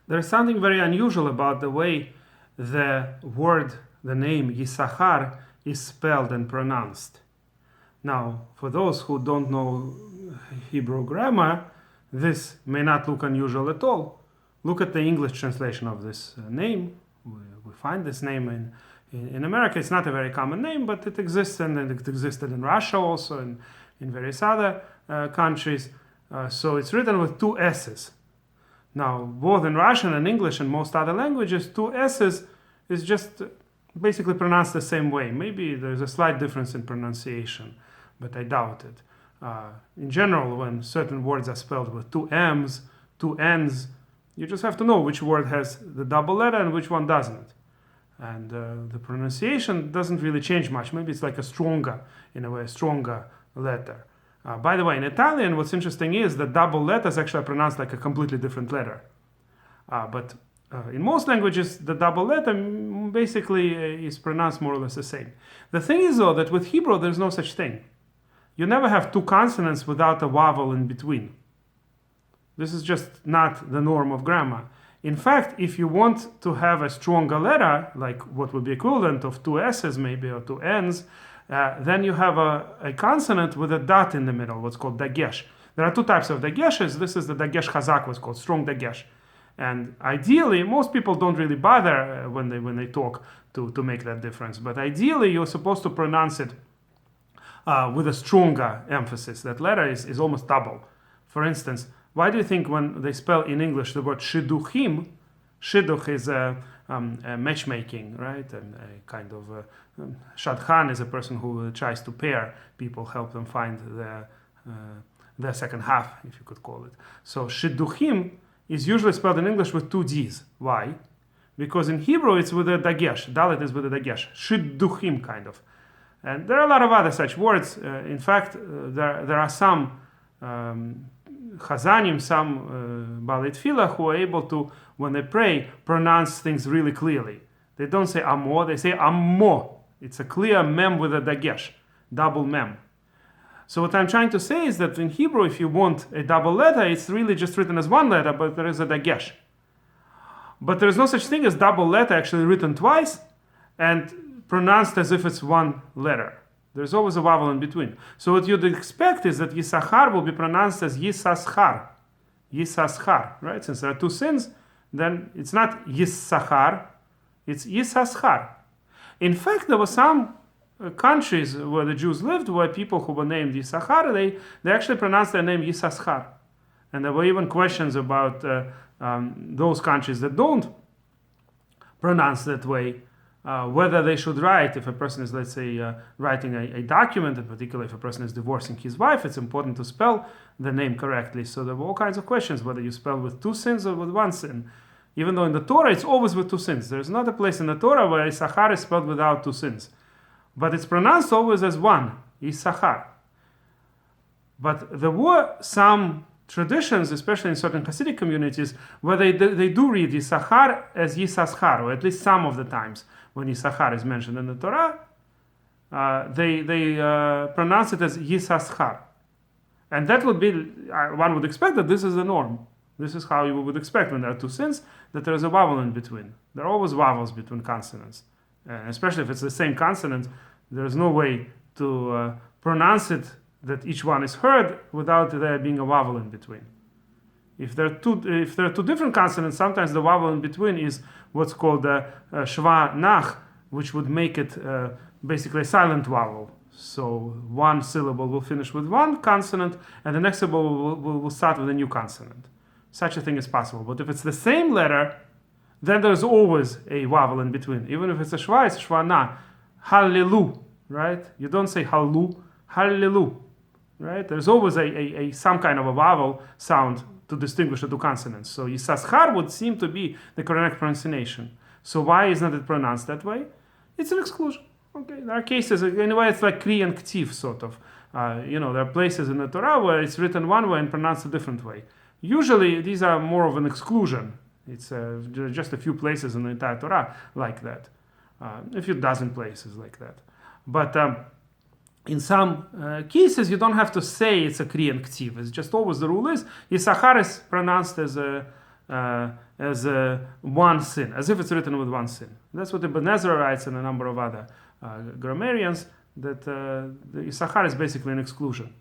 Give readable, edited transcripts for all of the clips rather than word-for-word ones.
There's something very unusual about the way the word, the name Issachar is spelled and pronounced. Now, for those who don't know Hebrew grammar, this may not look unusual at all. Look at the English translation of this name. We find this name in America. It's not a very common name, but it exists, and it existed in Russia also, and in various other countries. So it's written with two S's. Now, both in Russian and English and most other languages, two S's is just basically pronounced the same way. Maybe there's a slight difference in pronunciation, but I doubt it. In general, when certain words are spelled with two M's, two N's, you just have to know which word has the double letter and which one doesn't. And the pronunciation doesn't really change much. Maybe it's like a stronger, in a way, a stronger letter. By the way, in Italian, what's interesting is that double letters actually are pronounced like a completely different letter. But in most languages, the double letter basically is pronounced more or less the same. The thing is, though, that with Hebrew, there's no such thing. You never have two consonants without a vowel in between. This is just not the norm of grammar. In fact, if you want to have a stronger letter, like what would be equivalent of two S's maybe, or two N's, then you have a consonant with a dot in the middle, what's called dagesh. There are two types of dageshes. This is the dagesh chazak, what's called strong dagesh. And ideally, most people don't really bother when they talk to make that difference. But ideally, you're supposed to pronounce it with a stronger emphasis. That letter is almost double. For instance, why do you think when they spell in English the word shidduchim, shidduch is a matchmaking, right? And a kind of shadchan is a person who tries to pair people, help them find their second half, if you could call it. So shidduchim is usually spelled in English with two D's. Why? Because in Hebrew it's with a dagesh. Dalet is with a dagesh. Shidduchim, kind of. And there are a lot of other such words. In fact, there are some Chazanim, some Balei Tefillah, who are able to, when they pray, pronounce things really clearly. They don't say amo, they say ammo. It's a clear mem with a dagesh, double mem. So what I'm trying to say is that in Hebrew, if you want a double letter, it's really just written as one letter, but there is a dagesh. But there is no such thing as double letter actually written twice and pronounced as if it's one letter. There's always a vowel in between. So what you'd expect is that Issachar will be pronounced as Yisachar. Yisachar, right? Since there are two sins, then it's not Issachar, it's Issachar. In fact, there were some countries where the Jews lived where people who were named Issachar, they actually pronounced their name Issachar. And there were even questions about those countries that don't pronounce that way, whether they should write, if a person is, let's say, writing a document, in particular if a person is divorcing his wife, it's important to spell the name correctly. So there were all kinds of questions, whether you spell with two sins or with one sin. Even though in the Torah it's always with two sins. There's not a place in the Torah where Issachar is spelled without two sins. But it's pronounced always as one, Issachar. But there were some traditions, especially in certain Hasidic communities, where they do read Issachar as Yisachar, or at least some of the times when Issachar is mentioned in the Torah, they pronounce it as Yisachar. And that would be, one would expect that this is the norm. This is how you would expect when there are two sins, that there is a vowel in between. There are always vowels between consonants. Especially if it's the same consonant, there is no way to pronounce it that each one is heard without there being a vowel in between. If there are two different consonants, sometimes the vowel in between is what's called shva nach, which would make it basically a silent vowel. So one syllable will finish with one consonant, and the next syllable will start with a new consonant. Such a thing is possible. But if it's the same letter, then there's always a vowel in between. Even if it's a shva, it's shva na. Hallelu, right? You don't say hallu, hallelu, right? There's always a some kind of a vowel sound to distinguish the two consonants. So Yisachar would seem to be the correct pronunciation. So why isn't it pronounced that way? It's an exclusion. Okay, there are cases, anyway, it's like kri and ktiv, sort of. There are places in the Torah where it's written one way and pronounced a different way. Usually, these are more of an exclusion. It's just a few places in the entire Torah like that. A few dozen places like that. But in some cases, you don't have to say it's a kri and ktiv. It's just always the rule is Issachar is pronounced as as one sin, as if it's written with one sin. That's what Ibn Ezra writes and a number of other grammarians, that the Issachar is basically an exclusion.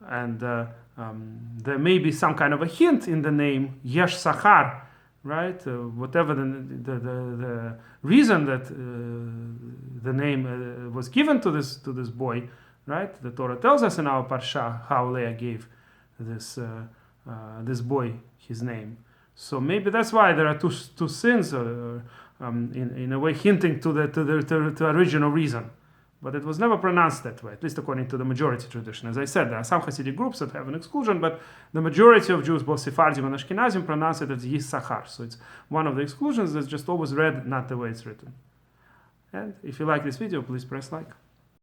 And there may be some kind of a hint in the name Yesh Sachar, right? Whatever the reason that the name was given to this boy, right? The Torah tells us in our parsha how Leah gave this boy his name. So maybe that's why there are two sins, in a way hinting to the original reason. But it was never pronounced that way, at least according to the majority tradition. As I said, there are some Hasidic groups that have an exclusion, but the majority of Jews, both Sephardim and Ashkenazim, pronounce it as Issachar. So it's one of the exclusions that's just always read not the way it's written. And if you like this video, please press like.